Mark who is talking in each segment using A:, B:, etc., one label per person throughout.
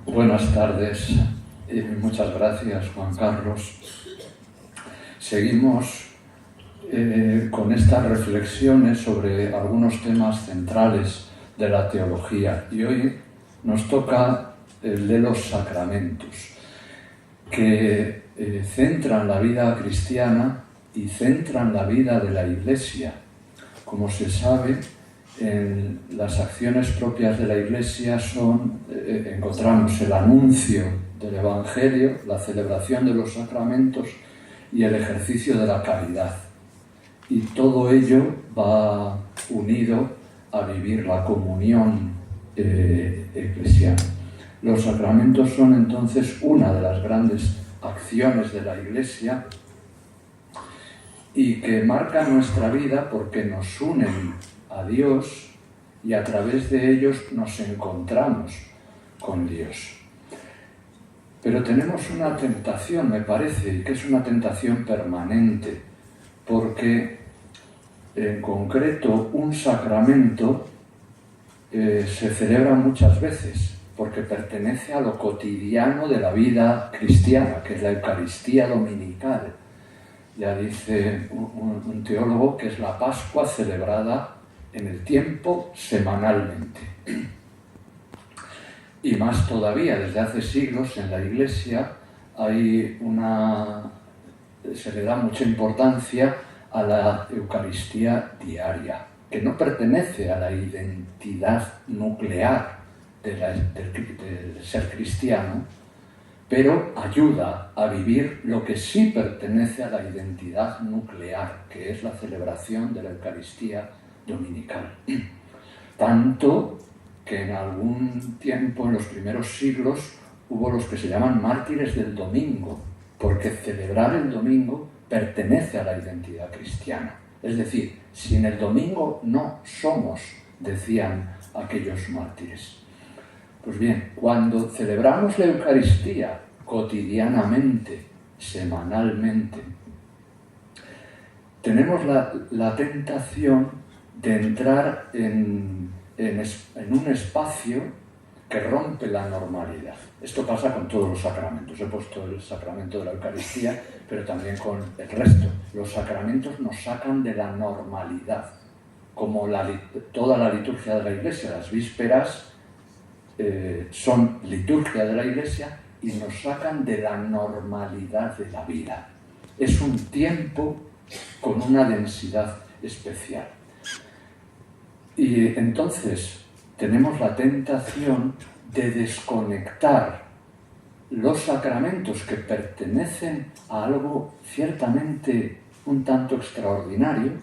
A: Buenas tardes, muchas gracias Juan Carlos. Seguimos con estas reflexiones sobre algunos temas centrales de la teología y hoy nos toca el de los sacramentos, que centran la vida cristiana y centran la vida de la Iglesia. Como se sabe, en las acciones propias de la Iglesia encontramos el anuncio del Evangelio, la celebración de los sacramentos y el ejercicio de la caridad. Y todo ello va unido a vivir la comunión eclesial. Los sacramentos son entonces una de las grandes acciones de la Iglesia y que marcan nuestra vida porque nos unen a Dios y a través de ellos nos encontramos con Dios. Pero tenemos una tentación, me parece, y que es una tentación permanente, porque en concreto un sacramento se celebra muchas veces, porque pertenece a lo cotidiano de la vida cristiana, que es la Eucaristía dominical. Ya dice un teólogo que es la Pascua celebrada en el tiempo semanalmente. Y más todavía, desde hace siglos en la Iglesia se le da mucha importancia a la Eucaristía diaria, que no pertenece a la identidad nuclear del ser cristiano, pero ayuda a vivir lo que sí pertenece a la identidad nuclear, que es la celebración de la Eucaristía dominical. Tanto que en algún tiempo, en los primeros siglos, hubo los que se llaman mártires del domingo, porque celebrar el domingo pertenece a la identidad cristiana. Es decir, sin el domingo no somos, decían aquellos mártires. Pues bien, cuando celebramos la Eucaristía cotidianamente, semanalmente, tenemos la tentación de entrar en un espacio que rompe la normalidad. Esto pasa con todos los sacramentos. He puesto el sacramento de la Eucaristía, pero también con el resto. Los sacramentos nos sacan de la normalidad, como toda la liturgia de la Iglesia. Las vísperas son liturgia de la Iglesia y nos sacan de la normalidad de la vida. Es un tiempo con una densidad especial. Y entonces tenemos la tentación de desconectar los sacramentos que pertenecen a algo ciertamente un tanto extraordinario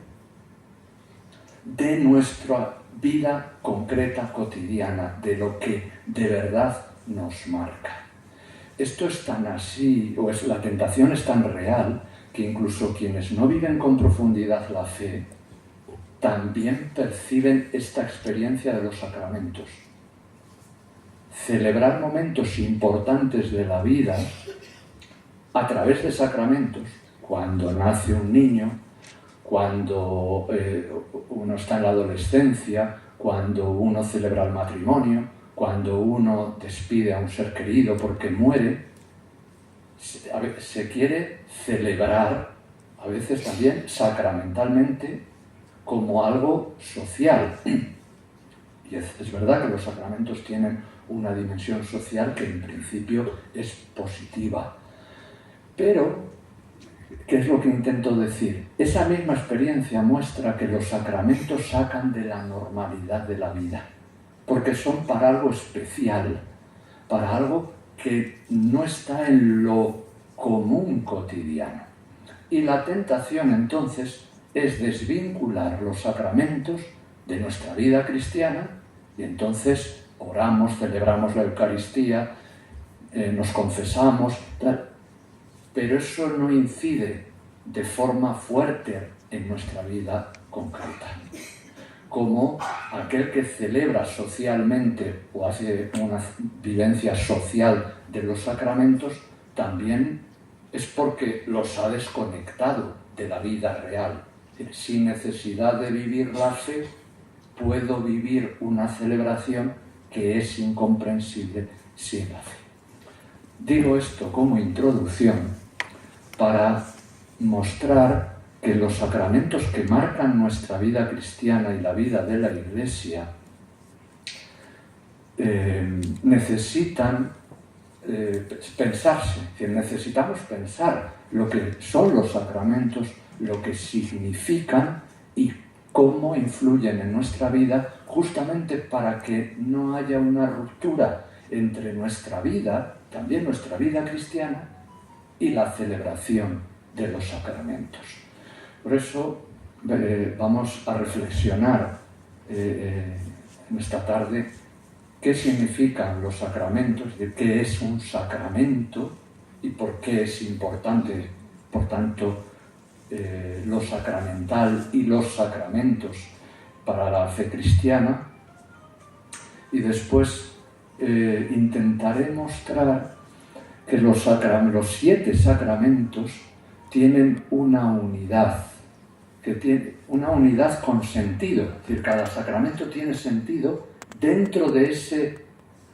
A: de nuestra vida concreta, cotidiana, de lo que de verdad nos marca. Esto es tan así, la tentación es tan real, que incluso quienes no viven con profundidad la fe también perciben esta experiencia de los sacramentos. Celebrar momentos importantes de la vida a través de sacramentos, cuando nace un niño, cuando uno está en la adolescencia, cuando uno celebra el matrimonio, cuando uno despide a un ser querido porque muere, se quiere celebrar, a veces también sacramentalmente, como algo social. Y es verdad que los sacramentos tienen una dimensión social que en principio es positiva. Pero, ¿qué es lo que intento decir? Esa misma experiencia muestra que los sacramentos sacan de la normalidad de la vida, porque son para algo especial, para algo que no está en lo común cotidiano. Y la tentación entonces es desvincular los sacramentos de nuestra vida cristiana y entonces oramos, celebramos la Eucaristía, nos confesamos, pero eso no incide de forma fuerte en nuestra vida concreta. Como aquel que celebra socialmente o hace una vivencia social de los sacramentos, también es porque los ha desconectado de la vida real. Sin necesidad de vivir la fe, puedo vivir una celebración que es incomprensible sin la fe. Digo esto como introducción para mostrar que los sacramentos que marcan nuestra vida cristiana y la vida de la Iglesia necesitan pensarse, es decir, necesitamos pensar lo que son los sacramentos, lo que significan y cómo influyen en nuestra vida, justamente para que no haya una ruptura entre nuestra vida, también nuestra vida cristiana, y la celebración de los sacramentos. Por eso vamos a reflexionar en esta tarde qué significan los sacramentos, de qué es un sacramento y por qué es importante, por tanto, lo sacramental y los sacramentos para la fe cristiana. Y después intentaré mostrar que los 7 sacramentos tienen una unidad, que tiene una unidad con sentido. Es decir, cada sacramento tiene sentido dentro de ese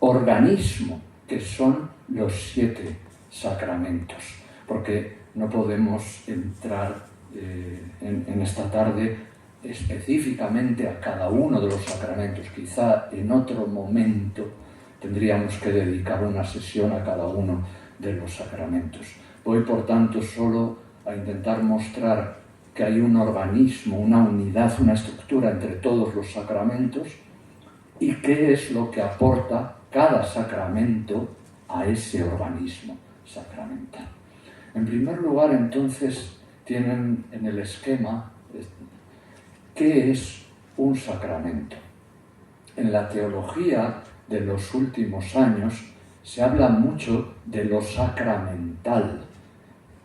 A: organismo que son los 7 sacramentos. Porque no podemos entrar en esta tarde específicamente a cada uno de los sacramentos. Quizá en otro momento tendríamos que dedicar una sesión a cada uno de los sacramentos. Voy, por tanto, solo a intentar mostrar que hay un organismo, una unidad, una estructura entre todos los sacramentos y qué es lo que aporta cada sacramento a ese organismo sacramental. En primer lugar, entonces, tienen en el esquema qué es un sacramento. En la teología de los últimos años se habla mucho de lo sacramental.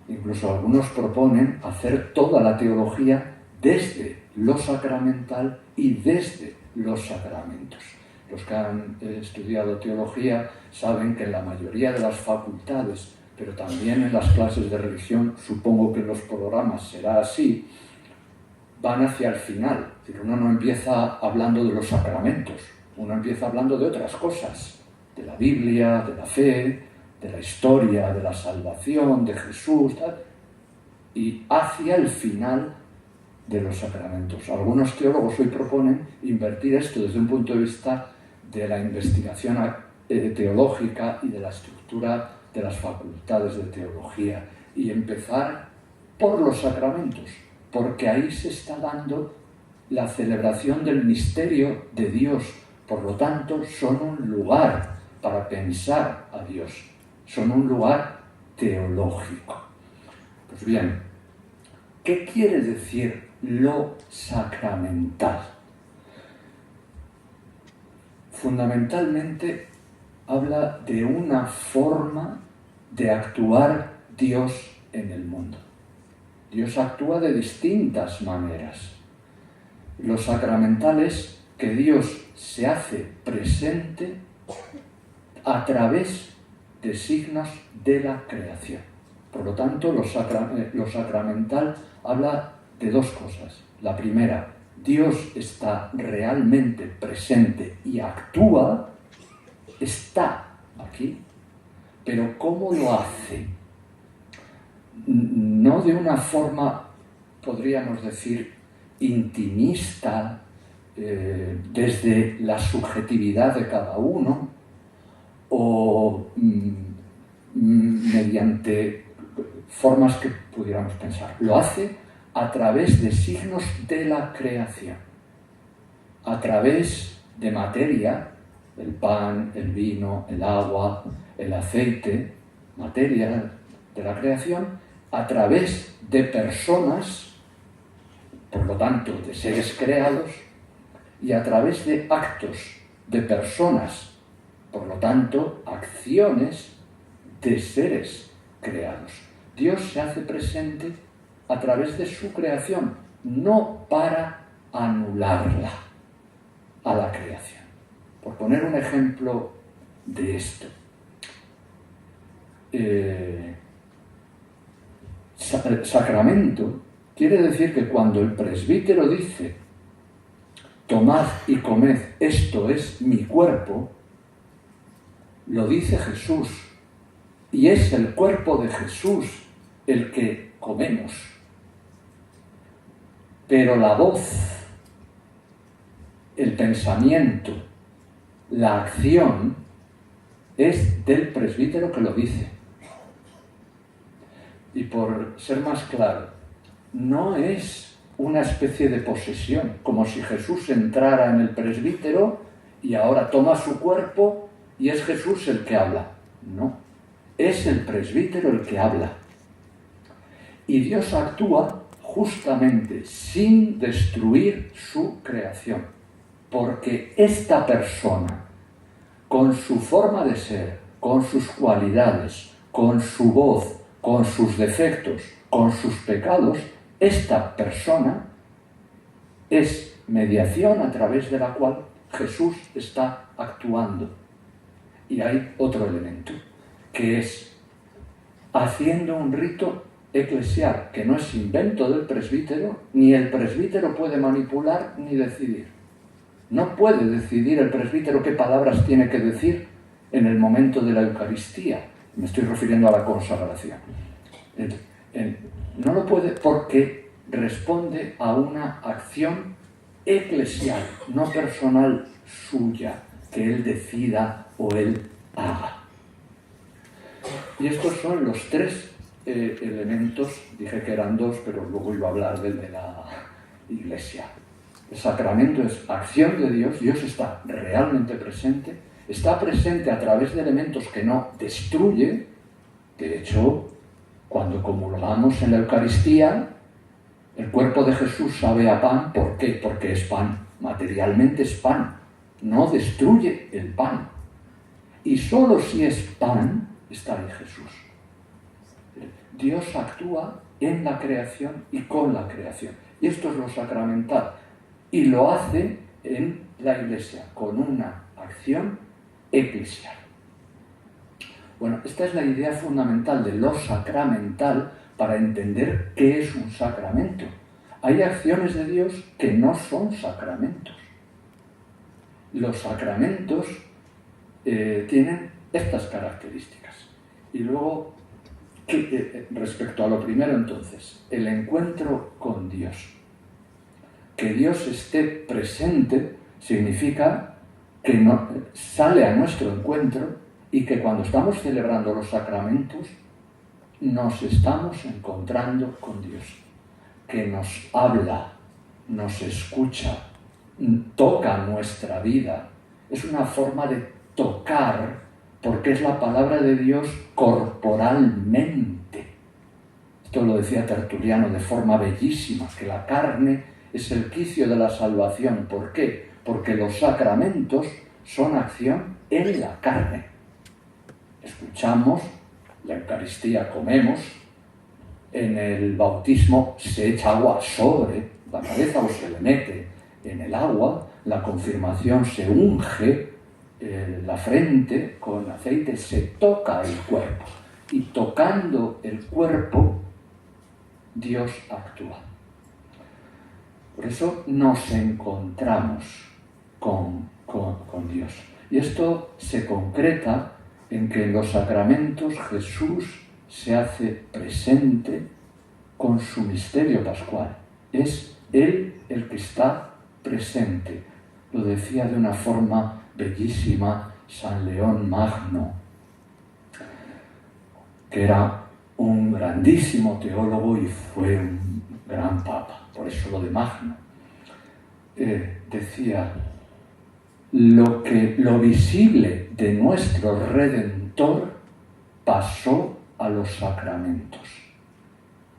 A: Incluso algunos proponen hacer toda la teología desde lo sacramental y desde los sacramentos. Los que han estudiado teología saben que en la mayoría de las facultades, pero también en las clases de religión, supongo que en los programas será así, van hacia el final. Es decir, uno no empieza hablando de los sacramentos, uno empieza hablando de otras cosas, de la Biblia, de la fe, de la historia, de la salvación, de Jesús, tal, y hacia el final de los sacramentos. Algunos teólogos hoy proponen invertir esto desde un punto de vista de la investigación teológica y de la estructura de las facultades de teología y empezar por los sacramentos, porque ahí se está dando la celebración del misterio de Dios. Por lo tanto, son un lugar para pensar a Dios, son un lugar teológico. Pues bien, ¿qué quiere decir lo sacramental? Fundamentalmente habla de una forma de actuar Dios en el mundo. Dios actúa de distintas maneras. Lo sacramental es que Dios se hace presente a través de signos de la creación. Por lo tanto, lo sacramental habla de dos cosas. La primera, Dios está realmente presente y actúa, está aquí, pero ¿cómo lo hace? No de una forma, podríamos decir, intimista, desde la subjetividad de cada uno, o mediante formas que pudiéramos pensar. Lo hace a través de signos de la creación, a través de materia, el pan, el vino, el agua, el aceite, materia de la creación, a través de personas, por lo tanto de seres creados, y a través de actos de personas, por lo tanto acciones de seres creados. Dios se hace presente a través de su creación, no para anularla a la creación. Por poner un ejemplo de esto, sacramento quiere decir que cuando el presbítero dice tomad y comed, esto es mi cuerpo, lo dice Jesús, y es el cuerpo de Jesús el que comemos. Pero la voz, el pensamiento, la acción es del presbítero que lo dice. Y por ser más claro, no es una especie de posesión, como si Jesús entrara en el presbítero y ahora toma su cuerpo y es Jesús el que habla. No, es el presbítero el que habla. Y Dios actúa justamente sin destruir su creación, porque esta persona, con su forma de ser, con sus cualidades, con su voz, con sus defectos, con sus pecados, esta persona es mediación a través de la cual Jesús está actuando. Y hay otro elemento, que es haciendo un rito eclesial, que no es invento del presbítero, ni el presbítero puede manipular ni decidir. No puede decidir el presbítero qué palabras tiene que decir en el momento de la Eucaristía. Me estoy refiriendo a la consagración. No lo puede porque responde a una acción eclesial, no personal suya, que él decida o él haga. Y estos son los tres elementos, dije que eran dos, pero luego iba a hablar del de la Iglesia. El sacramento es acción de Dios, Dios está realmente presente, está presente a través de elementos que no destruye. De hecho, cuando comulgamos en la Eucaristía, el cuerpo de Jesús sabe a pan. ¿Por qué? Porque es pan, materialmente es pan, no destruye el pan. Y solo si es pan, está en Jesús. Dios actúa en la creación y con la creación. Y esto es lo sacramental. Y lo hace en la Iglesia, con una acción eclesial. Bueno, esta es la idea fundamental de lo sacramental para entender qué es un sacramento. Hay acciones de Dios que no son sacramentos. Los sacramentos tienen estas características. Y luego, respecto a lo primero entonces, el encuentro con Dios. Que Dios esté presente significa que sale a nuestro encuentro y que cuando estamos celebrando los sacramentos nos estamos encontrando con Dios, que nos habla, nos escucha, toca nuestra vida. Es una forma de tocar, porque es la palabra de Dios corporalmente. Esto lo decía Tertuliano de forma bellísima, que la carne es el quicio de la salvación. ¿Por qué? Porque los sacramentos son acción en la carne. Escuchamos, la Eucaristía comemos, en el bautismo se echa agua sobre la cabeza o se le mete en el agua, la confirmación se unge la frente con aceite, se toca el cuerpo. Y tocando el cuerpo, Dios actúa. Por eso nos encontramos con Dios. Y esto se concreta en que en los sacramentos Jesús se hace presente con su misterio pascual. Es Él el que está presente. Lo decía de una forma bellísima San León Magno, que era un grandísimo teólogo y fue un gran papa, por eso lo de Magno. Decía, lo visible de nuestro Redentor pasó a los sacramentos.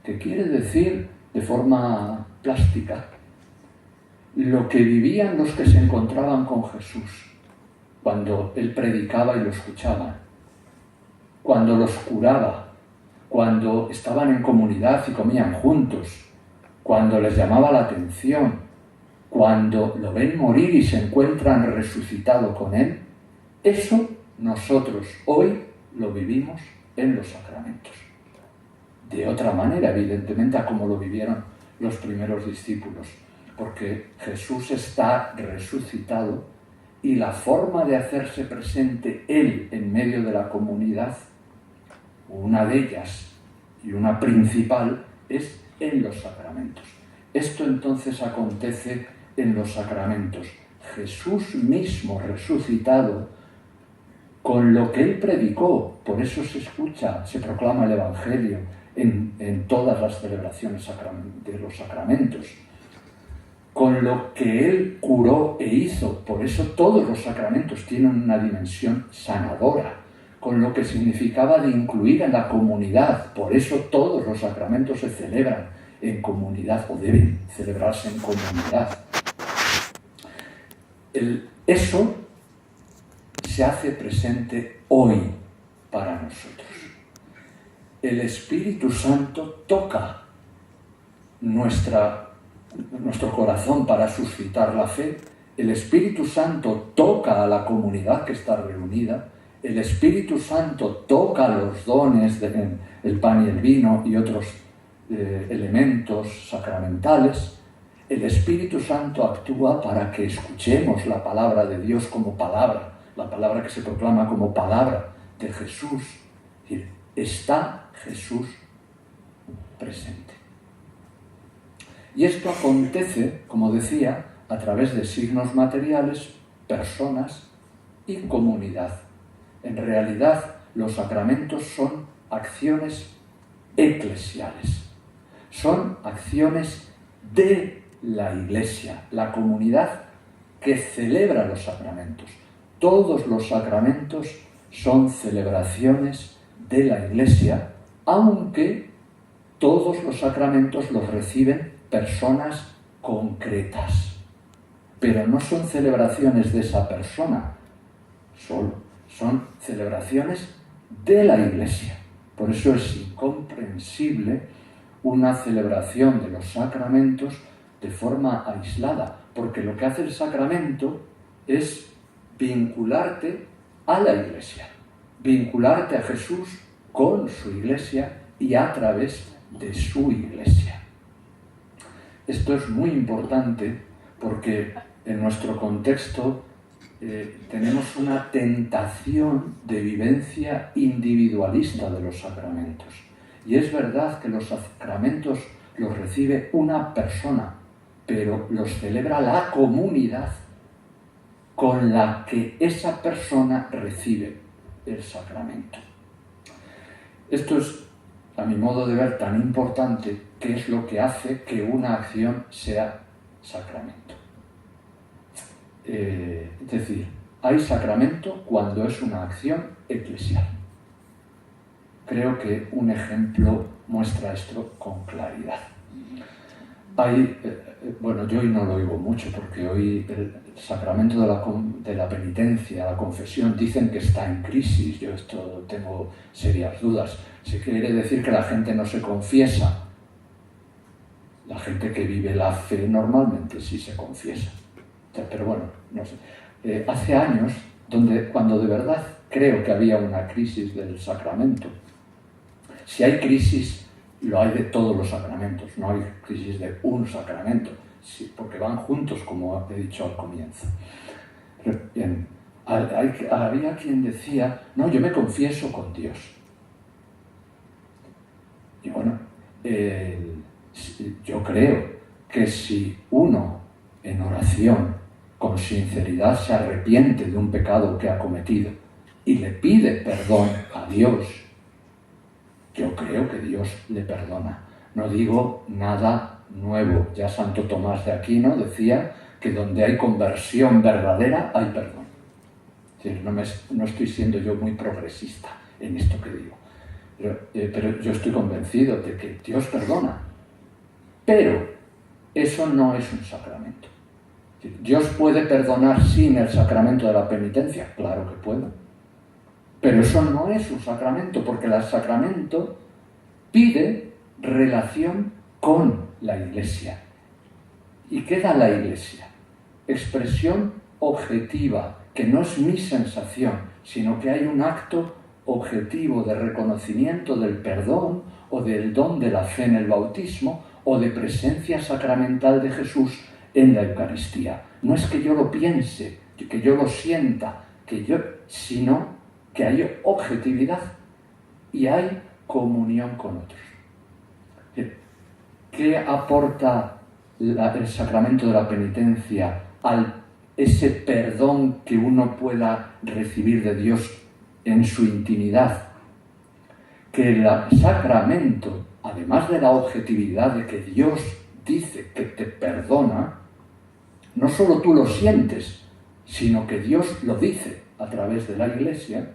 A: ¿Qué quiere decir de forma plástica? Lo que vivían los que se encontraban con Jesús cuando Él predicaba y lo escuchaban, cuando los curaba, cuando estaban en comunidad y comían juntos, cuando les llamaba la atención, cuando lo ven morir y se encuentran resucitado con Él, eso nosotros hoy lo vivimos en los sacramentos. De otra manera, evidentemente, a como lo vivieron los primeros discípulos, porque Jesús está resucitado Y la forma de hacerse presente Él en medio de la comunidad, una de ellas y una principal, es en los sacramentos. Esto entonces acontece en los sacramentos. Jesús mismo resucitado, con lo que Él predicó, por eso se escucha, se proclama el Evangelio en todas las celebraciones de los sacramentos, con lo que Él curó e hizo, por eso todos los sacramentos tienen una dimensión sanadora, con lo que significaba de incluir a la comunidad, por eso todos los sacramentos se celebran en comunidad o deben celebrarse en comunidad. Eso se hace presente hoy para nosotros. El Espíritu Santo toca nuestro corazón para suscitar la fe. El Espíritu Santo toca a la comunidad que está reunida. El Espíritu Santo toca los dones del pan y el vino y otros elementos sacramentales. El Espíritu Santo actúa para que escuchemos la palabra de Dios como palabra, la palabra que se proclama como palabra de Jesús. Es decir, está Jesús presente. Y esto acontece, como decía, a través de signos materiales, personas y comunidad. En realidad, los sacramentos son acciones eclesiales, son acciones de la Iglesia, la comunidad que celebra los sacramentos. Todos los sacramentos son celebraciones de la Iglesia, aunque todos los sacramentos los reciben personas concretas. Pero no son celebraciones de esa persona solo, son celebraciones de la Iglesia. Por eso es incomprensible una celebración de los sacramentos de forma aislada, porque lo que hace el sacramento es vincularte a la Iglesia, vincularte a Jesús con su Iglesia y a través de su Iglesia. Esto es muy importante porque en nuestro contexto tenemos una tentación de vivencia individualista de los sacramentos. Y es verdad que los sacramentos los recibe una persona, pero los celebra la comunidad con la que esa persona recibe el sacramento. Esto es, a mi modo de ver, tan importante que es lo que hace que una acción sea sacramento. Es decir, hay sacramento cuando es una acción eclesial. Creo que un ejemplo muestra esto con claridad. Yo hoy no lo oigo mucho porque hoy el sacramento de la penitencia, la confesión, dicen que está en crisis. Yo esto tengo serias dudas. ¿Se quiere decir que la gente no se confiesa? La gente que vive la fe normalmente sí se confiesa. Pero bueno, no sé. Hace años, cuando de verdad creo que había una crisis del sacramento, si hay crisis, lo hay de todos los sacramentos, no hay crisis de un sacramento, sí, porque van juntos, como he dicho al comienzo. Bien, había quien decía, no, yo me confieso con Dios. Y bueno, yo creo que si uno en oración, con sinceridad, se arrepiente de un pecado que ha cometido y le pide perdón a Dios, yo creo que Dios le perdona. No digo nada nuevo. Ya Santo Tomás de Aquino decía que donde hay conversión verdadera hay perdón. Es decir, no estoy siendo yo muy progresista en esto que digo. Pero yo estoy convencido de que Dios perdona. Pero eso no es un sacramento. ¿Dios puede perdonar sin el sacramento de la penitencia? Claro que puede. Pero eso no es un sacramento, porque el sacramento pide relación con la Iglesia. ¿Y qué da la Iglesia? Expresión objetiva, que no es mi sensación, sino que hay un acto objetivo de reconocimiento del perdón o del don de la fe en el bautismo o de presencia sacramental de Jesús en la Eucaristía. No es que yo lo piense, que yo lo sienta, sino que hay objetividad y hay comunión con otros. ¿Qué aporta el sacramento de la penitencia a ese perdón que uno pueda recibir de Dios en su intimidad? Que el sacramento, además de la objetividad de que Dios dice que te perdona, no solo tú lo sientes, sino que Dios lo dice a través de la Iglesia,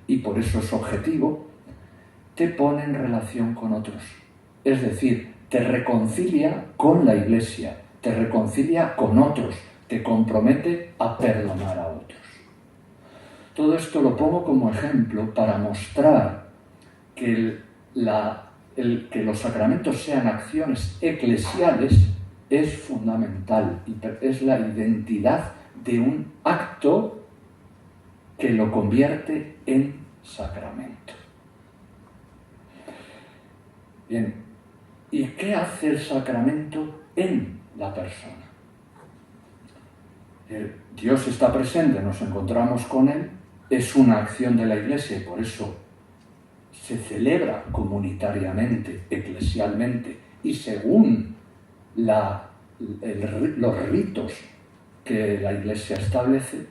A: y por eso es objetivo, te pone en relación con otros. Es decir, te reconcilia con la Iglesia, te reconcilia con otros, te compromete a perdonar a otros. Todo esto lo pongo como ejemplo para mostrar que que los sacramentos sean acciones eclesiales es fundamental, es la identidad de un acto que lo convierte en sacramento. Bien, ¿y qué hace el sacramento en la persona? Dios está presente, nos encontramos con Él, es una acción de la Iglesia y por eso se celebra comunitariamente, eclesialmente y según los ritos que la Iglesia establece,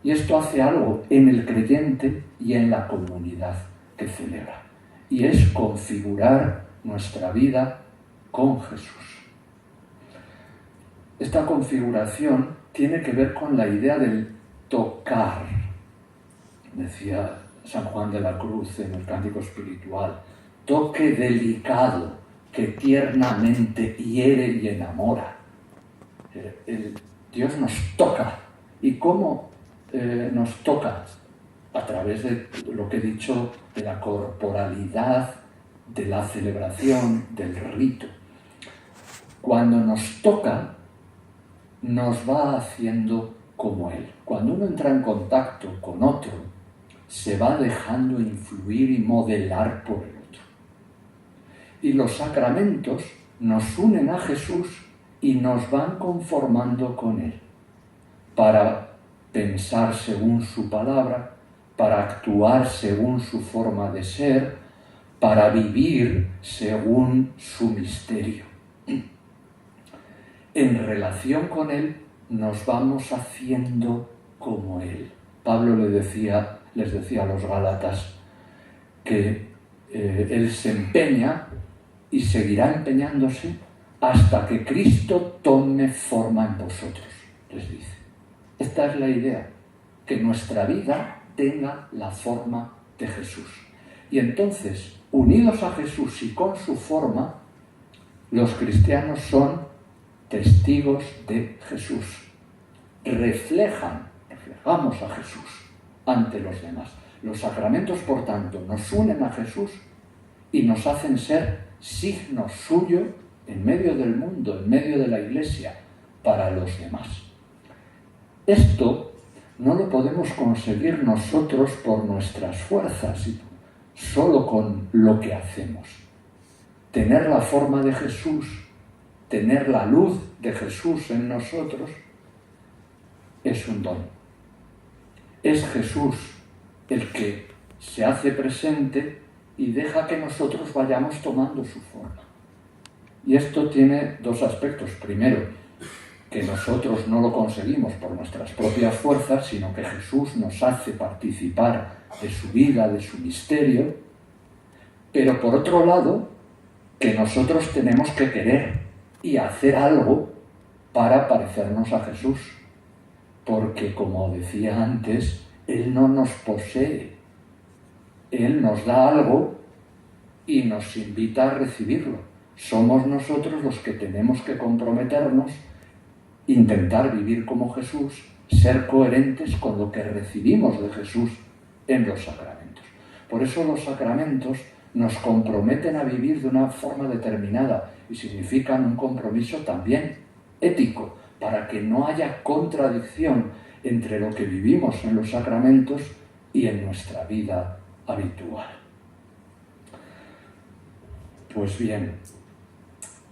A: y esto hace algo en el creyente y en la comunidad que celebra, y es configurar nuestra vida con Jesús. Esta configuración tiene que ver con la idea del tocar, decía San Juan de la Cruz en el Cántico Espiritual, toque delicado que tiernamente hiere y enamora. Dios nos toca. ¿Y cómo nos toca? A través de lo que he dicho, de la corporalidad, de la celebración, del rito. Cuando nos toca, nos va haciendo como Él. Cuando uno entra en contacto con otro, se va dejando influir y modelar por el otro. Y los sacramentos nos unen a Jesús y nos van conformando con Él, para pensar según su palabra, para actuar según su forma de ser, para vivir según su misterio. En relación con Él nos vamos haciendo como Él. Pablo les decía a los Gálatas que Él se empeña y seguirá empeñándose hasta que Cristo tome forma en vosotros, les dice. Esta es la idea, que nuestra vida tenga la forma de Jesús. Y entonces, unidos a Jesús y con su forma, los cristianos son testigos de Jesús. Reflejamos a Jesús ante los demás. Los sacramentos, por tanto, nos unen a Jesús y nos hacen ser signos suyos en medio del mundo, en medio de la Iglesia, para los demás. Esto no lo podemos conseguir nosotros por nuestras fuerzas, solo con lo que hacemos. Tener la forma de Jesús, tener la luz de Jesús en nosotros, es un don. Es Jesús el que se hace presente y deja que nosotros vayamos tomando su forma. Y esto tiene dos aspectos. Primero, que nosotros no lo conseguimos por nuestras propias fuerzas, sino que Jesús nos hace participar de su vida, de su misterio. Pero por otro lado, que nosotros tenemos que querer y hacer algo para parecernos a Jesús. Porque, como decía antes, Él no nos posee. Él nos da algo y nos invita a recibirlo. Somos nosotros los que tenemos que comprometernos, intentar vivir como Jesús, ser coherentes con lo que recibimos de Jesús en los sacramentos. Por eso los sacramentos nos comprometen a vivir de una forma determinada y significan un compromiso también ético, para que no haya contradicción entre lo que vivimos en los sacramentos y en nuestra vida habitual. Pues bien,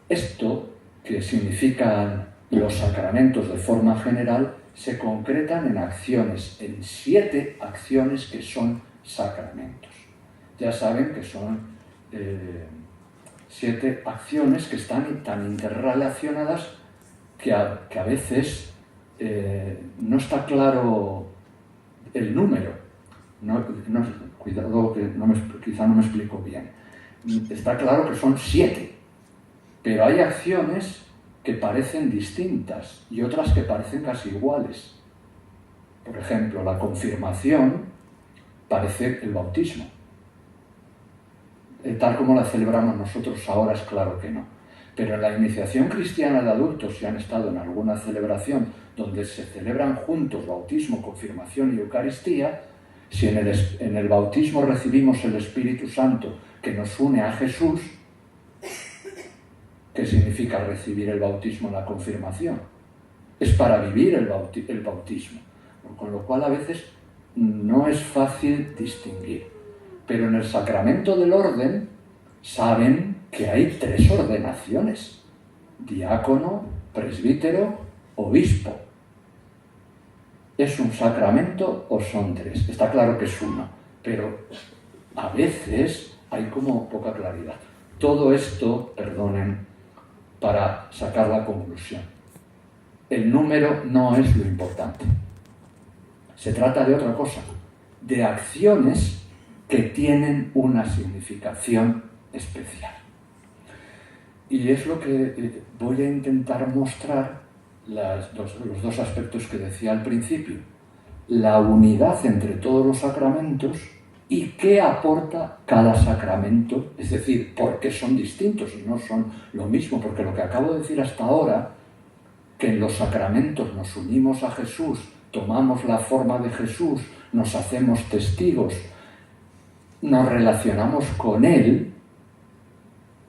A: esto que significan los sacramentos de forma general se concretan en acciones, en 7 acciones que son sacramentos. Ya saben que son 7 acciones que están tan interrelacionadas que a veces no está claro el número. Cuidado que quizá no me explico bien. Está claro que son 7, pero hay acciones que parecen distintas y otras que parecen casi iguales. Por ejemplo, la confirmación parece el bautismo. Tal como la celebramos nosotros ahora es claro que no. Pero en la iniciación cristiana de adultos, si han estado en alguna celebración donde se celebran juntos bautismo, confirmación y Eucaristía, si en el bautismo recibimos el Espíritu Santo que nos une a Jesús, ¿qué significa recibir el bautismo en la confirmación? Es para vivir el bautismo, con lo cual a veces no es fácil distinguir. Pero en el sacramento del orden saben que hay 3 ordenaciones: diácono, presbítero, obispo. ¿Es un sacramento o son 3? Está claro que es uno, pero a veces hay como poca claridad. Todo esto, perdonen, para sacar la conclusión. El número no es lo importante. Se trata de otra cosa, de acciones que tienen una significación especial. Y es lo que voy a intentar mostrar los 2 aspectos que decía al principio. La unidad entre todos los sacramentos y qué aporta cada sacramento, es decir, por qué son distintos y no son lo mismo, porque lo que acabo de decir hasta ahora, que en los sacramentos nos unimos a Jesús, tomamos la forma de Jesús, nos hacemos testigos, nos relacionamos con Él,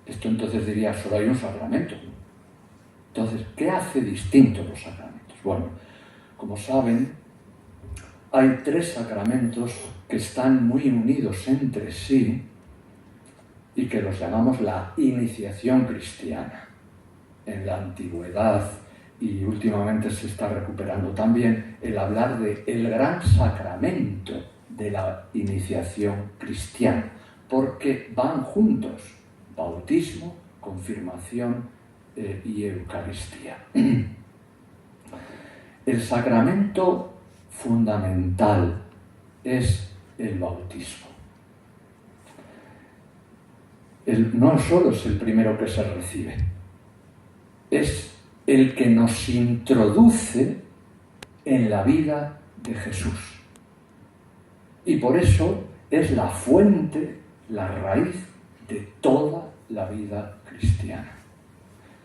A: esto entonces diría, solo hay un sacramento. Entonces, ¿qué hace distintos los sacramentos? Bueno, como saben, hay 3 sacramentos que están muy unidos entre sí y que los llamamos la iniciación cristiana. En la antigüedad, y últimamente se está recuperando también, el hablar de el gran sacramento de la iniciación cristiana, porque van juntos: bautismo, confirmación y Eucaristía. El sacramento fundamental es el bautismo. No solo es el primero que se recibe, es el que nos introduce en la vida de Jesús. Y por eso es la fuente, la raíz de toda la vida cristiana.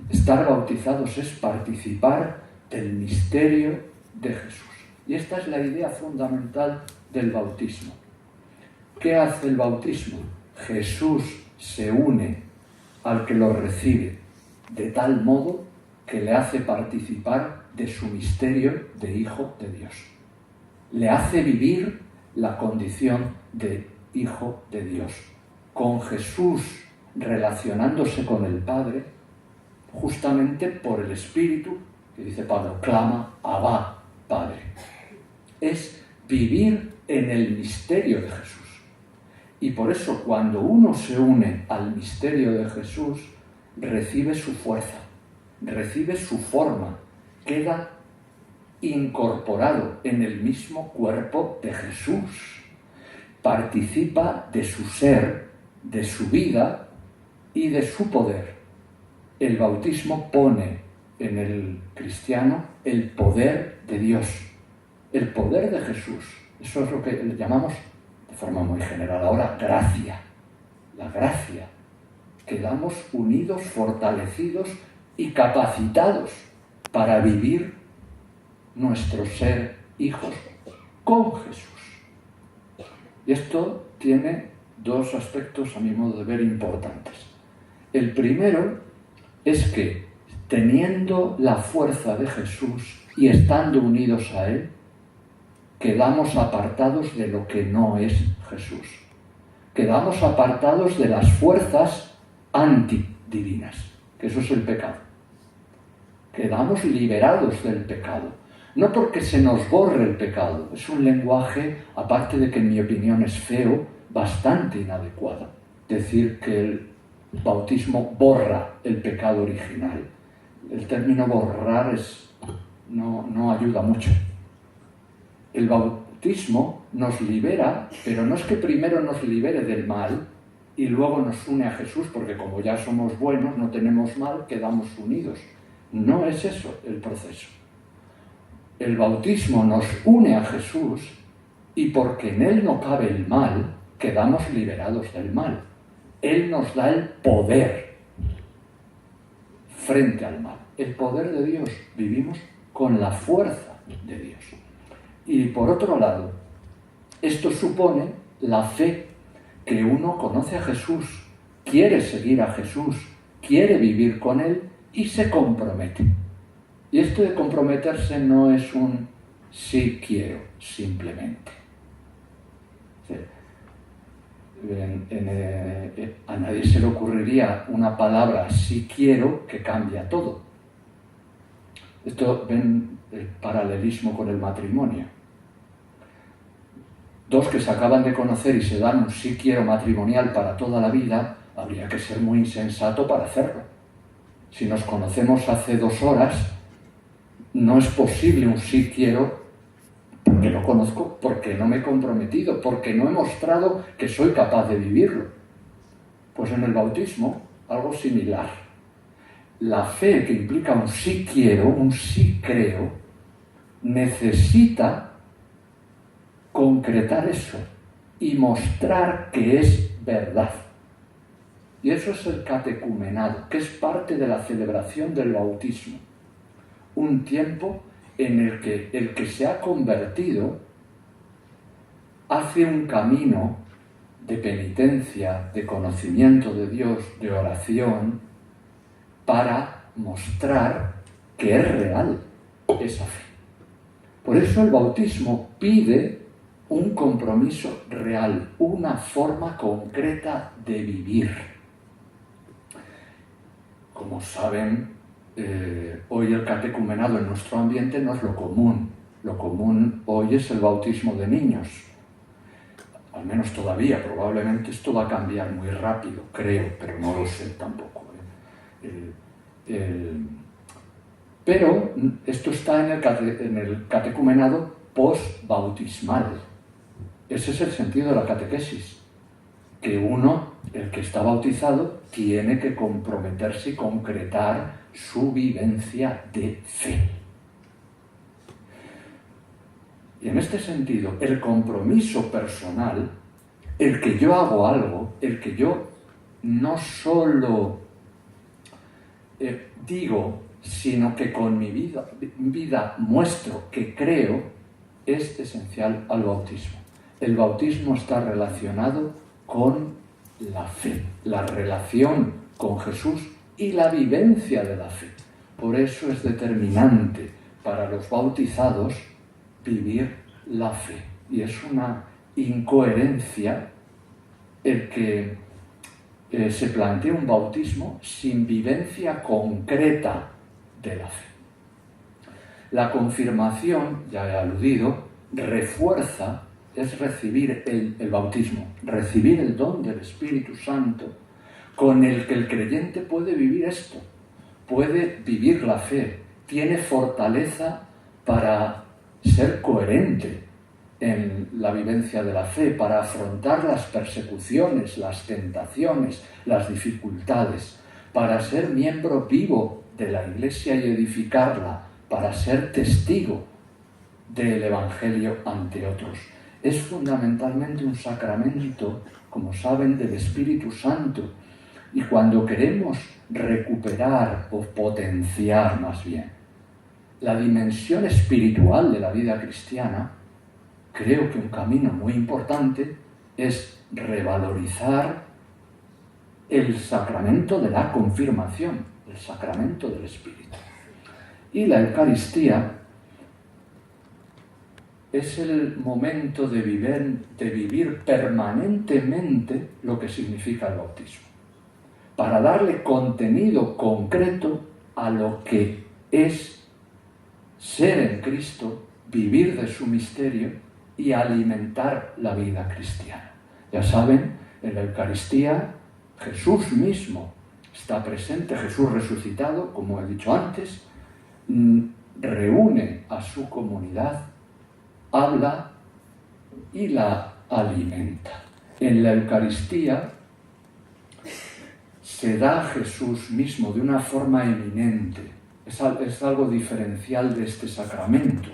A: Estar bautizados es participar del misterio de Jesús. Y esta es la idea fundamental del bautismo. ¿Qué hace el bautismo? Jesús se une al que lo recibe de tal modo que le hace participar de su misterio de Hijo de Dios. Le hace vivir la condición de Hijo de Dios. Con Jesús relacionándose con el Padre, justamente por el Espíritu, que dice Pablo, clama, Abba, Padre. Es vivir en el misterio de Jesús. Y por eso cuando uno se une al misterio de Jesús, recibe su fuerza, recibe su forma, queda incorporado en el mismo cuerpo de Jesús. Participa de su ser, de su vida y de su poder. El bautismo pone en el cristiano el poder de Dios, el poder de Jesús. Eso es lo que le llamamos, de forma muy general ahora, gracia. La gracia. Quedamos unidos, fortalecidos y capacitados para vivir nuestro ser hijos con Jesús. Y esto tiene 2 aspectos, a mi modo de ver, importantes. El primero es que, teniendo la fuerza de Jesús y estando unidos a Él, quedamos apartados de lo que no es Jesús. Quedamos apartados de las fuerzas antidivinas, que eso es el pecado. Quedamos liberados del pecado. No porque se nos borre el pecado, es un lenguaje, aparte de que en mi opinión es feo, bastante inadecuado. Decir que el bautismo borra el pecado original. El término borrar no ayuda mucho. El bautismo nos libera, pero no es que primero nos libere del mal y luego nos une a Jesús, porque como ya somos buenos, no tenemos mal, quedamos unidos. No es eso el proceso. El bautismo nos une a Jesús y porque en Él no cabe el mal, quedamos liberados del mal. Él nos da el poder frente al mal. El poder de Dios. Vivimos con la fuerza de Dios. Y por otro lado, esto supone la fe, que uno conoce a Jesús, quiere seguir a Jesús, quiere vivir con Él y se compromete. Y esto de comprometerse no es un sí quiero, simplemente. A nadie se le ocurriría una palabra sí quiero que cambia todo. Esto ven el paralelismo con el matrimonio. Dos que se acaban de conocer y se dan un sí quiero matrimonial para toda la vida, habría que ser muy insensato para hacerlo. Si nos conocemos hace 2 horas, no es posible un sí quiero porque lo conozco, porque no me he comprometido, porque no he mostrado que soy capaz de vivirlo. Pues en el bautismo, algo similar. La fe que implica un sí quiero, un sí creo, necesita concretar eso y mostrar que es verdad. Y eso es el catecumenado, que es parte de la celebración del bautismo. Un tiempo en el que se ha convertido hace un camino de penitencia, de conocimiento de Dios, de oración, para mostrar que es real esa fe. Por eso el bautismo pide un compromiso real, una forma concreta de vivir. Como saben, hoy el catecumenado en nuestro ambiente no es lo común. Lo común hoy es el bautismo de niños. Al menos todavía, probablemente esto va a cambiar muy rápido, creo, pero no lo sé tampoco. Pero esto está en el catecumenado postbautismal. Ese es el sentido de la catequesis. Que uno, el que está bautizado, tiene que comprometerse y concretar su vivencia de fe. Y en este sentido, el compromiso personal, el que yo hago algo, el que yo no solo digo, sino que con mi vida muestro que creo, es esencial al bautismo. El bautismo está relacionado con la fe, la relación con Jesús y la vivencia de la fe. Por eso es determinante para los bautizados vivir la fe. Y es una incoherencia el que se plantea un bautismo sin vivencia concreta de la fe. La confirmación, ya he aludido, refuerza, es recibir el bautismo, recibir el don del Espíritu Santo, con el que el creyente puede vivir esto, puede vivir la fe, tiene fortaleza para ser coherente en la vivencia de la fe, para afrontar las persecuciones, las tentaciones, las dificultades, para ser miembro vivo de la Iglesia y edificarla, para ser testigo del Evangelio ante otros. Es fundamentalmente un sacramento, como saben, del Espíritu Santo. Y cuando queremos recuperar o potenciar más bien la dimensión espiritual de la vida cristiana, creo que un camino muy importante es revalorizar el sacramento de la confirmación, el sacramento del Espíritu. Y la Eucaristía es el momento de vivir permanentemente lo que significa el bautismo, para darle contenido concreto a lo que es ser en Cristo, vivir de su misterio y alimentar la vida cristiana. Ya saben, en la Eucaristía Jesús mismo está presente, Jesús resucitado, como he dicho antes, reúne a su comunidad, habla y la alimenta. En la Eucaristía se da a Jesús mismo de una forma eminente. Es algo diferencial de este sacramento,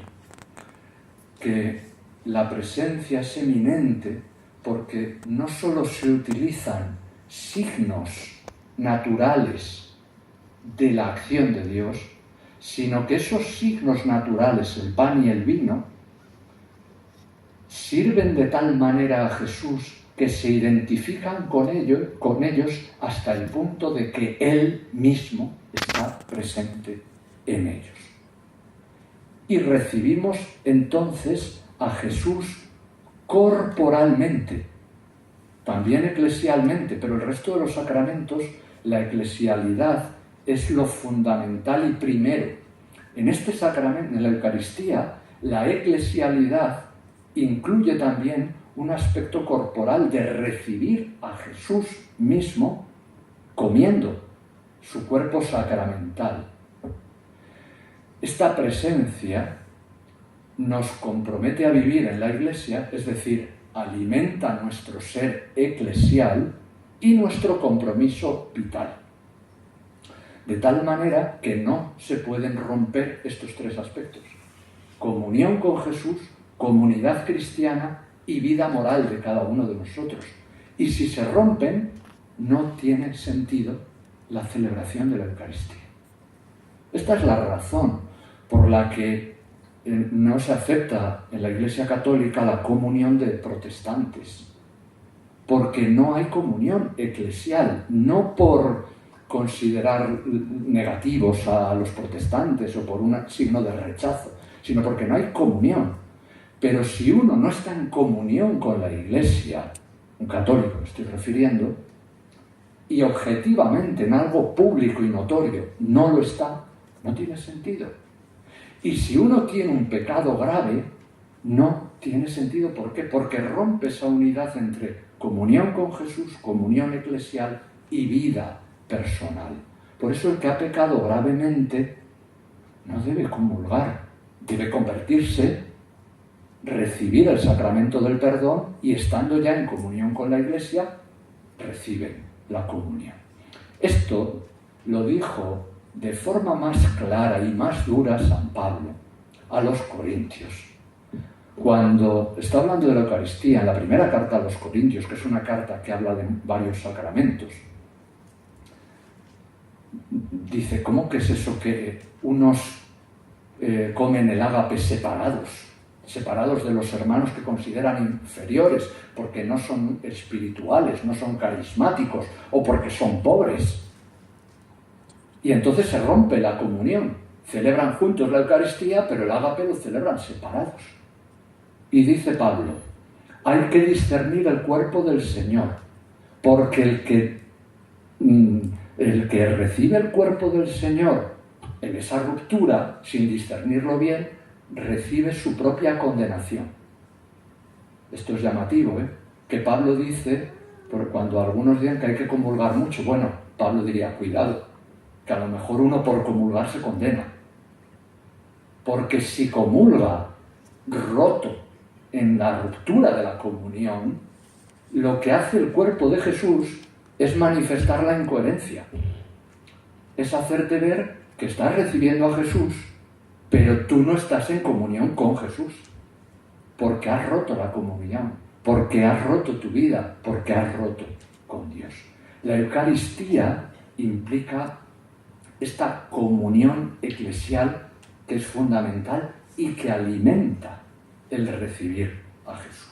A: que la presencia es eminente porque no solo se utilizan signos naturales de la acción de Dios, sino que esos signos naturales, el pan y el vino, sirven de tal manera a Jesús que se identifican con ellos hasta el punto de que Él mismo está presente en ellos. Y recibimos entonces a Jesús corporalmente, también eclesialmente, pero el resto de los sacramentos, la eclesialidad es lo fundamental y primero. En este sacramento, en la Eucaristía, la eclesialidad incluye también un aspecto corporal de recibir a Jesús mismo comiendo su cuerpo sacramental. Esta presencia nos compromete a vivir en la Iglesia, es decir, alimenta nuestro ser eclesial y nuestro compromiso vital. De tal manera que no se pueden romper estos tres aspectos: comunión con Jesús, comunidad cristiana y vida moral de cada uno de nosotros. Y si se rompen, no tiene sentido la celebración de la Eucaristía. Esta es la razón por la que no se acepta en la Iglesia Católica la comunión de protestantes, porque no hay comunión eclesial, no por considerar negativos a los protestantes o por un signo de rechazo, sino porque no hay comunión. Pero si uno no está en comunión con la Iglesia, un católico me estoy refiriendo, y objetivamente en algo público y notorio no lo está, no tiene sentido. Y si uno tiene un pecado grave, no tiene sentido. ¿Por qué? Porque rompe esa unidad entre comunión con Jesús, comunión eclesial y vida personal. Por eso el que ha pecado gravemente no debe comulgar, debe convertirse, recibir el sacramento del perdón y estando ya en comunión con la Iglesia, recibe la comunión. Esto lo dijo de forma más clara y más dura San Pablo a los Corintios. Cuando está hablando de la Eucaristía en la primera carta a los Corintios, que es una carta que habla de varios sacramentos, dice: ¿cómo que es eso que unos comen el ágape separados de los hermanos que consideran inferiores porque no son espirituales, no son carismáticos o porque son pobres? Y entonces se rompe la comunión. Celebran juntos la Eucaristía, pero el ágape lo celebran separados. Y dice Pablo: hay que discernir el cuerpo del Señor, porque el que recibe el cuerpo del Señor en esa ruptura, sin discernirlo bien, recibe su propia condenación. Esto es llamativo, que Pablo dice, por cuando algunos dicen que hay que comulgar mucho, bueno, Pablo diría: cuidado, que a lo mejor uno por comulgar se condena. Porque si comulga roto en la ruptura de la comunión, lo que hace el cuerpo de Jesús es manifestar la incoherencia. Es hacerte ver que estás recibiendo a Jesús, pero tú no estás en comunión con Jesús, porque has roto la comunión, porque has roto tu vida, porque has roto con Dios. La Eucaristía implica esta comunión eclesial que es fundamental y que alimenta el recibir a Jesús.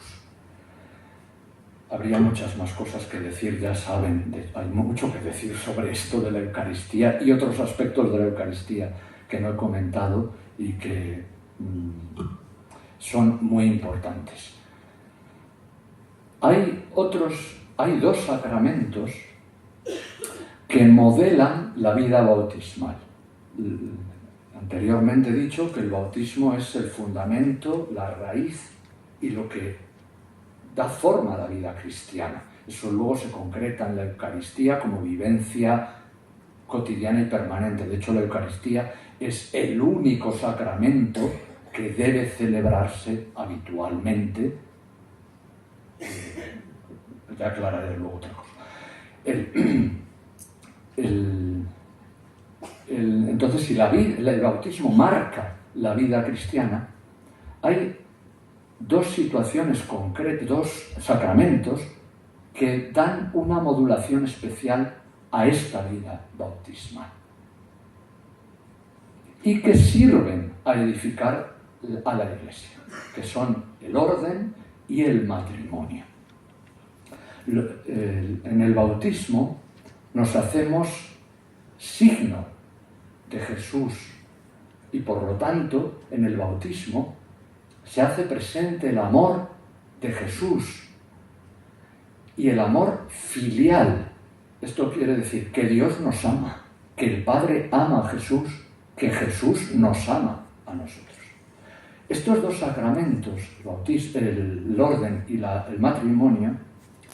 A: Habría muchas más cosas que decir, ya saben, hay mucho que decir sobre esto de la Eucaristía y otros aspectos de la Eucaristía que no he comentado y que son muy importantes. Hay dos sacramentos que modelan la vida bautismal. Anteriormente he dicho que el bautismo es el fundamento, la raíz y lo que da forma a la vida cristiana. Eso luego se concreta en la Eucaristía como vivencia cotidiana y permanente. De hecho, la Eucaristía es el único sacramento que debe celebrarse habitualmente. Ya aclararé luego otra cosa. Entonces, si el bautismo marca la vida cristiana, hay dos situaciones concretas, dos sacramentos que dan una modulación especial a esta vida bautismal y que sirven a edificar a la Iglesia, que son el orden y el matrimonio. En el bautismo nos hacemos signo de Jesús y por lo tanto en el bautismo se hace presente el amor de Jesús y el amor filial. Esto quiere decir que Dios nos ama, que el Padre ama a Jesús, que Jesús nos ama a nosotros. Estos dos sacramentos, el orden y el matrimonio,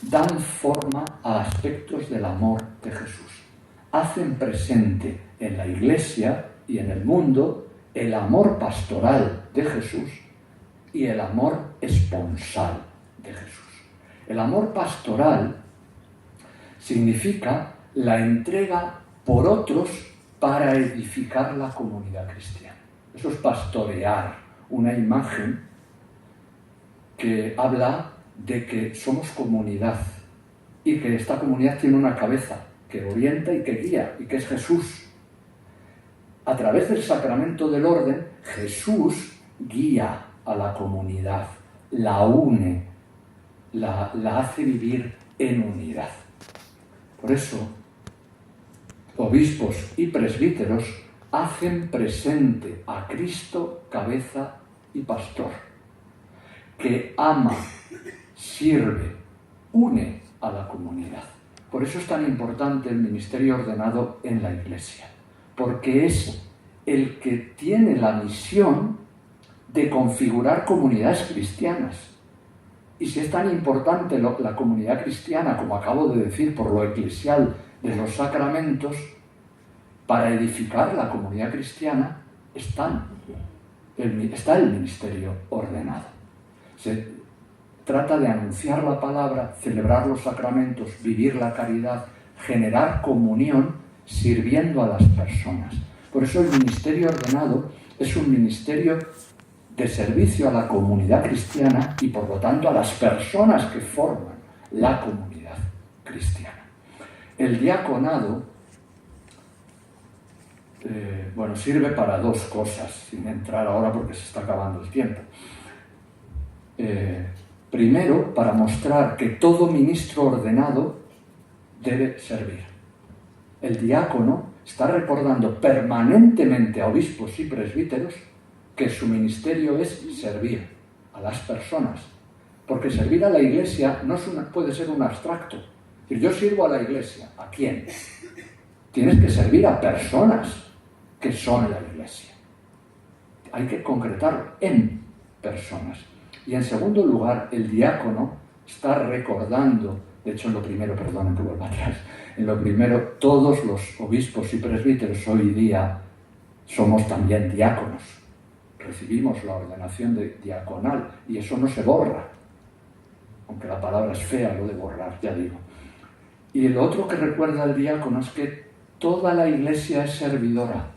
A: dan forma a aspectos del amor de Jesús. Hacen presente en la Iglesia y en el mundo el amor pastoral de Jesús y el amor esponsal de Jesús. El amor pastoral significa la entrega por otros para edificar la comunidad cristiana. Eso es pastorear, una imagen que habla de que somos comunidad y que esta comunidad tiene una cabeza que orienta y que guía y que es Jesús. A través del sacramento del orden, Jesús guía a la comunidad, la une, la hace vivir en unidad. Por eso, obispos y presbíteros hacen presente a Cristo, cabeza y pastor, que ama, sirve, une a la comunidad. Por eso es tan importante el ministerio ordenado en la Iglesia, porque es el que tiene la misión de configurar comunidades cristianas. Y si es tan importante la comunidad cristiana, como acabo de decir, por lo eclesial de los sacramentos, para edificar la comunidad cristiana está el ministerio ordenado. Se trata de anunciar la palabra, celebrar los sacramentos, vivir la caridad, generar comunión, sirviendo a las personas. Por eso el ministerio ordenado es un ministerio de servicio a la comunidad cristiana y por lo tanto a las personas que forman la comunidad cristiana. El diaconado sirve para dos cosas, sin entrar ahora porque se está acabando el tiempo. Primero, para mostrar que todo ministro ordenado debe servir. El diácono está recordando permanentemente a obispos y presbíteros que su ministerio es servir a las personas, porque servir a la Iglesia no puede ser un abstracto. Es decir, yo sirvo a la Iglesia, ¿a quién? Tienes que servir a personas que son la Iglesia. Hay que concretarlo en personas. Y en segundo lugar, el diácono está recordando, de hecho en lo primero, perdonen que vuelva atrás, en lo primero, todos los obispos y presbíteros hoy día somos también diáconos. Recibimos la ordenación diaconal y eso no se borra, aunque la palabra es fea, lo de borrar, ya digo. Y el otro que recuerda al diácono es que toda la Iglesia es servidora.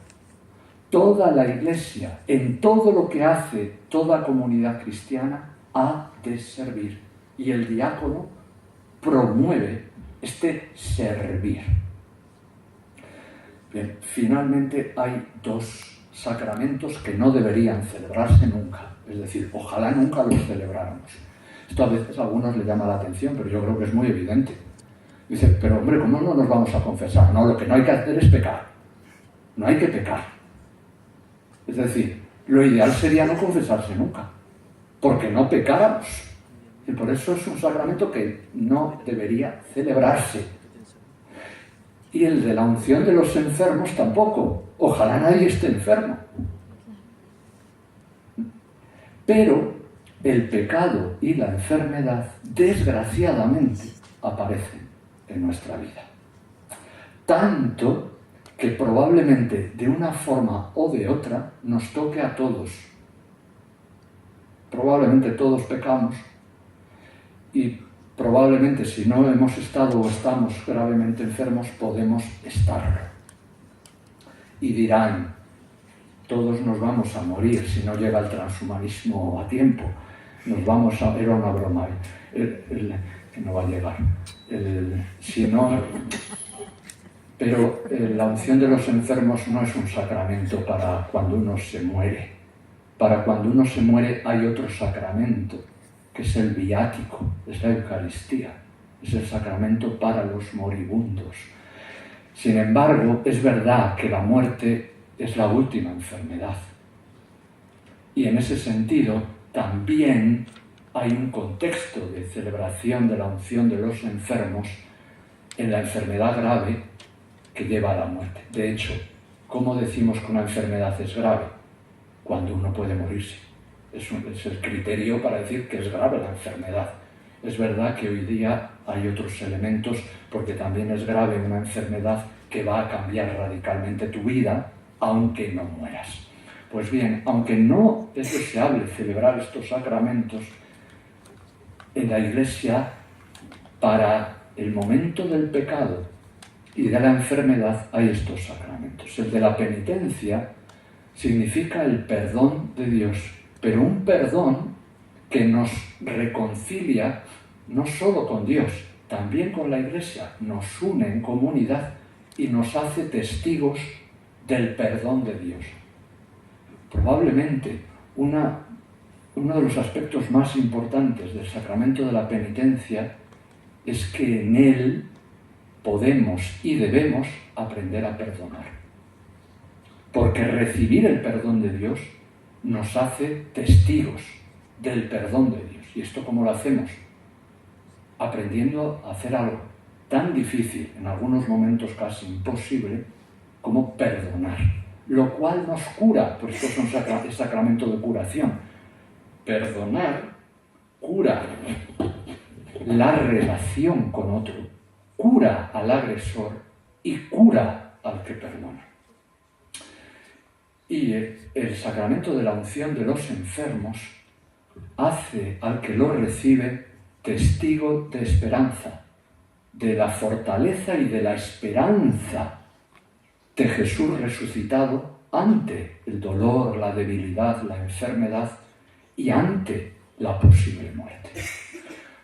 A: Toda la Iglesia, en todo lo que hace toda comunidad cristiana, ha de servir. Y el diácono promueve este servir. Bien, finalmente hay dos sacramentos que no deberían celebrarse nunca. Es decir, ojalá nunca los celebráramos. Esto a veces a algunos les llama la atención, pero yo creo que es muy evidente. Dice, pero hombre, ¿cómo no nos vamos a confesar? No, lo que no hay que hacer es pecar. No hay que pecar. Es decir, lo ideal sería no confesarse nunca, porque no pecáramos. Y por eso es un sacramento que no debería celebrarse. Y el de la unción de los enfermos tampoco. Ojalá nadie esté enfermo. Pero el pecado y la enfermedad, desgraciadamente, aparecen en nuestra vida. Tanto que probablemente de una forma o de otra nos toque a todos. Probablemente todos pecamos y probablemente si no hemos estado o estamos gravemente enfermos podemos estarlo. Y dirán, todos nos vamos a morir si no llega el transhumanismo a tiempo. Era una broma, que no va a llegar. Pero la unción de los enfermos no es un sacramento para cuando uno se muere. Para cuando uno se muere hay otro sacramento, que es el viático, es la Eucaristía. Es el sacramento para los moribundos. Sin embargo, es verdad que la muerte es la última enfermedad. Y en ese sentido, también hay un contexto de celebración de la unción de los enfermos en la enfermedad grave que lleva a la muerte. De hecho, ¿cómo decimos que una enfermedad es grave? Cuando uno puede morirse. Es el criterio para decir que es grave la enfermedad. Es verdad que hoy día hay otros elementos, porque también es grave una enfermedad que va a cambiar radicalmente tu vida, aunque no mueras. Pues bien, aunque no es deseable celebrar estos sacramentos, en la Iglesia, para el momento del pecado y de la enfermedad hay estos sacramentos. El de la penitencia significa el perdón de Dios, pero un perdón que nos reconcilia no solo con Dios, también con la Iglesia, nos une en comunidad y nos hace testigos del perdón de Dios. Probablemente uno de los aspectos más importantes del sacramento de la penitencia es que en él podemos y debemos aprender a perdonar. Porque recibir el perdón de Dios nos hace testigos del perdón de Dios. ¿Y esto cómo lo hacemos? Aprendiendo a hacer algo tan difícil, en algunos momentos casi imposible, como perdonar. Lo cual nos cura, por esto es un sacramento de curación. Perdonar cura la relación con otro, cura al agresor y cura al que perdona. Y el sacramento de la unción de los enfermos hace al que lo recibe testigo de esperanza, de la fortaleza y de la esperanza de Jesús resucitado ante el dolor, la debilidad, la enfermedad y ante la posible muerte.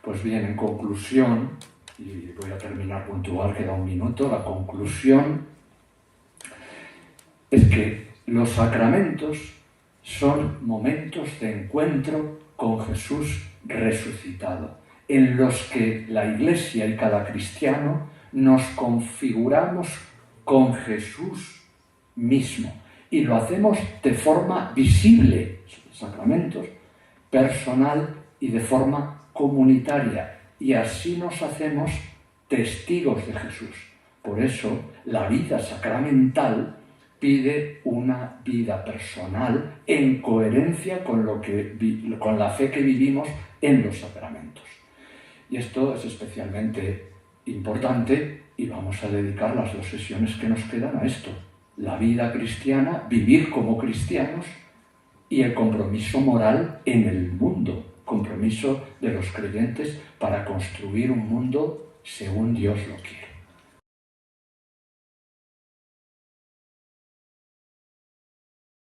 A: Pues bien, en conclusión, y voy a terminar puntual, queda un minuto, la conclusión es que los sacramentos son momentos de encuentro con Jesús resucitado, en los que la Iglesia y cada cristiano nos configuramos con Jesús mismo. Y lo hacemos de forma visible, sacramentos, personal y de forma comunitaria. Y así nos hacemos testigos de Jesús. Por eso la vida sacramental pide una vida personal en coherencia con la fe que vivimos en los sacramentos. Y esto es especialmente importante y vamos a dedicar las 2 sesiones que nos quedan a esto. La vida cristiana, vivir como cristianos y el compromiso moral en el mundo, compromiso de los creyentes para construir un mundo según Dios lo quiere.